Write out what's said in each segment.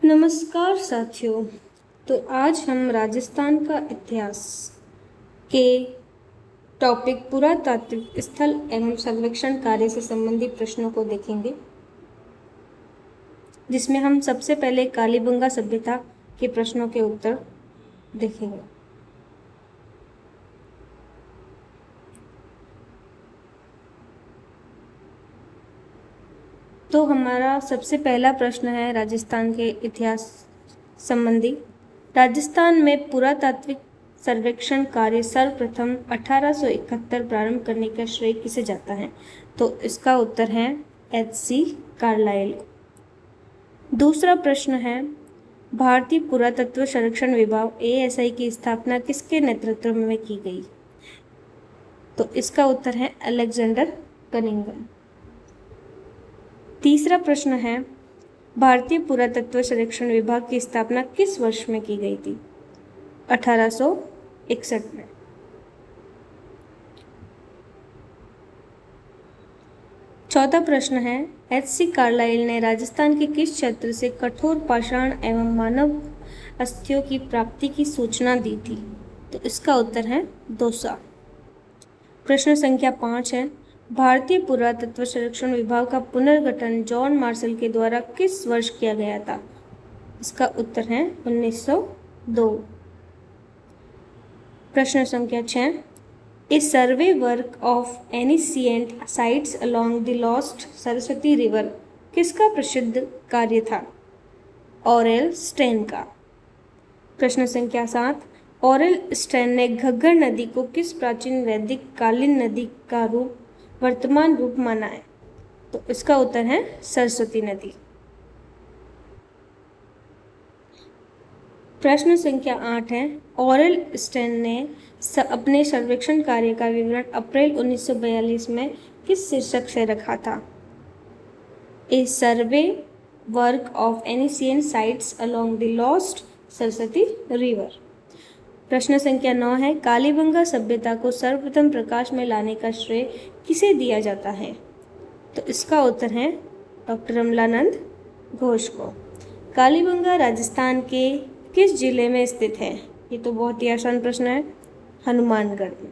नमस्कार साथियों। तो आज हम राजस्थान का इतिहास के टॉपिक पुरातात्विक स्थल एवं सर्वेक्षण कार्य से संबंधित प्रश्नों को देखेंगे, जिसमें हम सबसे पहले कालीबंगा सभ्यता के प्रश्नों के उत्तर देखेंगे। तो हमारा सबसे पहला प्रश्न है राजस्थान के इतिहास संबंधी। राजस्थान में पुरातात्विक सर्वेक्षण कार्य सर्वप्रथम 1871 प्रारंभ करने का श्रेय किसे जाता है? तो इसका उत्तर है H.C. कार्लाइल। दूसरा प्रश्न है, भारतीय पुरातत्व सर्वेक्षण विभाग ASI की स्थापना किसके नेतृत्व में की गई? तो इसका उत्तर है अलेक्जेंडर कनिंघम। तीसरा प्रश्न है, भारतीय पुरातत्व सर्वेक्षण विभाग की स्थापना किस वर्ष में की गई थी? 1861 में। चौथा प्रश्न है, H.C. कार्लाइल ने राजस्थान के किस क्षेत्र से कठोर पाषाण एवं मानव अस्थियों की प्राप्ति की सूचना दी थी? तो इसका उत्तर है दौसा। प्रश्न संख्या 5 है, भारतीय पुरातत्व सर्वेक्षण विभाग का पुनर्गठन जॉन मार्शल के द्वारा किस वर्ष किया गया था? इसका उत्तर है 1902। प्रश्न संख्या 6, a survey work of ancient sites along the lost Saraswati river किसका प्रसिद्ध कार्य था? ऑरेल स्टेन का। प्रश्न संख्या 7, ऑरेल स्टेन ने घग्गर नदी को किस प्राचीन वैदिक कालीन नदी का वर्तमान रूप माना है? तो इसका उत्तर है सरस्वती नदी। प्रश्न संख्या 8 है, ऑरेल स्टेन ने अपने सर्वेक्षण कार्य का विवरण अप्रैल 1942 में किस शीर्षक से रखा था? A survey work of ancient sites along the lost Saraswati river. प्रश्न संख्या 9 है, कालीबंगा सभ्यता को सर्वप्रथम प्रकाश में लाने का श्रेय किसे दिया जाता है? तो इसका उत्तर है डॉक्टर अमलानंद घोष को। कालीबंगा राजस्थान के किस जिले में स्थित है? ये तो बहुत ही आसान प्रश्न है, हनुमानगढ़ में।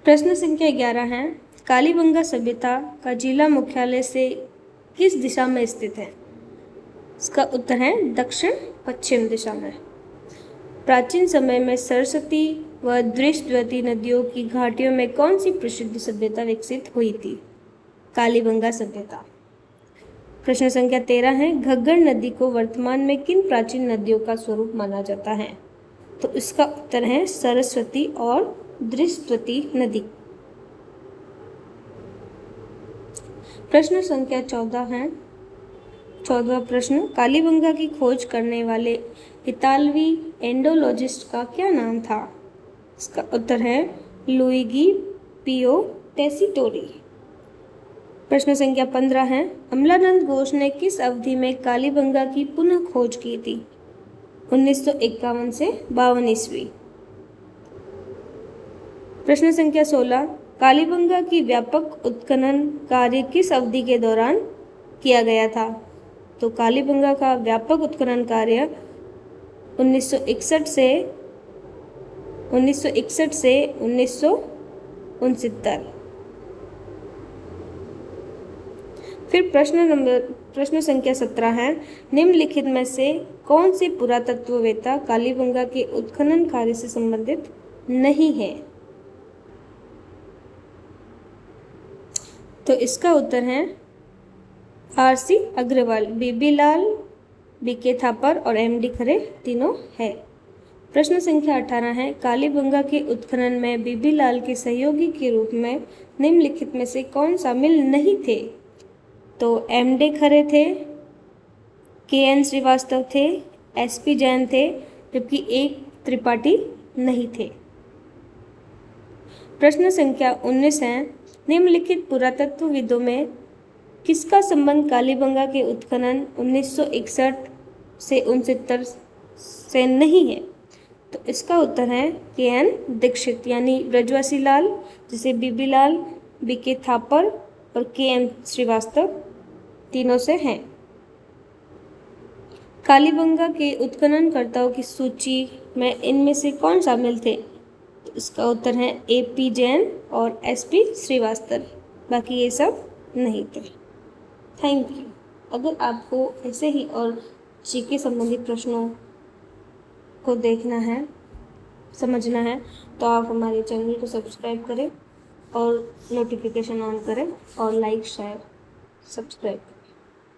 प्रश्न संख्या 11 है, कालीबंगा सभ्यता का जिला मुख्यालय से किस दिशा में स्थित है? इसका उत्तर है दक्षिण पश्चिम दिशा में। प्राचीन समय में सरस्वती व दृष्टवती नदियों की घाटियों में कौन सी प्रसिद्ध सभ्यता विकसित हुई थी? कालीबंगा सभ्यता। प्रश्न संख्या 13 है, घग्गर नदी को वर्तमान में किन प्राचीन नदियों का स्वरूप माना जाता है? तो इसका उत्तर है सरस्वती और दृष्टवती नदी। प्रश्न संख्या 14 है, 14वां प्रश्न, कालीबंगा की खोज करने वाले इतालवी एंडोलॉजिस्ट का क्या नाम था? इसका उत्तर है लुइगी पियो टेसिटोरी। प्रश्न संख्या 15 है, अमलानंद घोष ने किस अवधि में कालीबंगा की पुनः खोज की थी? 1951 से 52 ईस्वी। प्रश्न संख्या 16, कालीबंगा की व्यापक उत्खनन कार्य किस अवधि के दौरान किया गया था? तो कालीबंगा का व्यापक उत्खनन कार्य 1961 से 1969। फिर प्रश्न संख्या 17 है, निम्नलिखित में से कौन से पुरातत्ववेत्ता कालीबंगा के उत्खनन कार्य से संबंधित नहीं है? तो इसका उत्तर है R.C. अग्रवाल, B.B. लाल, B.K. थापर और M.D. खरे तीनों है। प्रश्न संख्या 18 है, कालीबंगा के उत्खनन में B.B. लाल के सहयोगी के रूप में निम्नलिखित में से कौन शामिल नहीं थे? तो M.D. खरे थे, K.N. श्रीवास्तव थे, S.P. जैन थे, जबकि एक त्रिपाठी नहीं थे। प्रश्न संख्या 19 है, निम्नलिखित पुरातत्वविदों में किसका संबंध कालीबंगा के उत्खनन 1961 से 69 से नहीं है? तो इसका उत्तर है K.N. दीक्षित यानी ब्रजवासी लाल, जिसे B.B. लाल, B.K. थापर और K.M. श्रीवास्तव तीनों से हैं। कालीबंगा के उत्खननकर्ताओं की सूची में इनमें से कौन शामिल थे? तो इसका उत्तर है AP जैन और SP श्रीवास्तव, बाकी ये सब नहीं थे। Thank you. अगर आपको ऐसे ही और जीके संबंधित प्रश्नों को देखना है, समझना है, तो आप हमारे चैनल को सब्सक्राइब करें और नोटिफिकेशन ऑन करें और लाइक शेयर सब्सक्राइब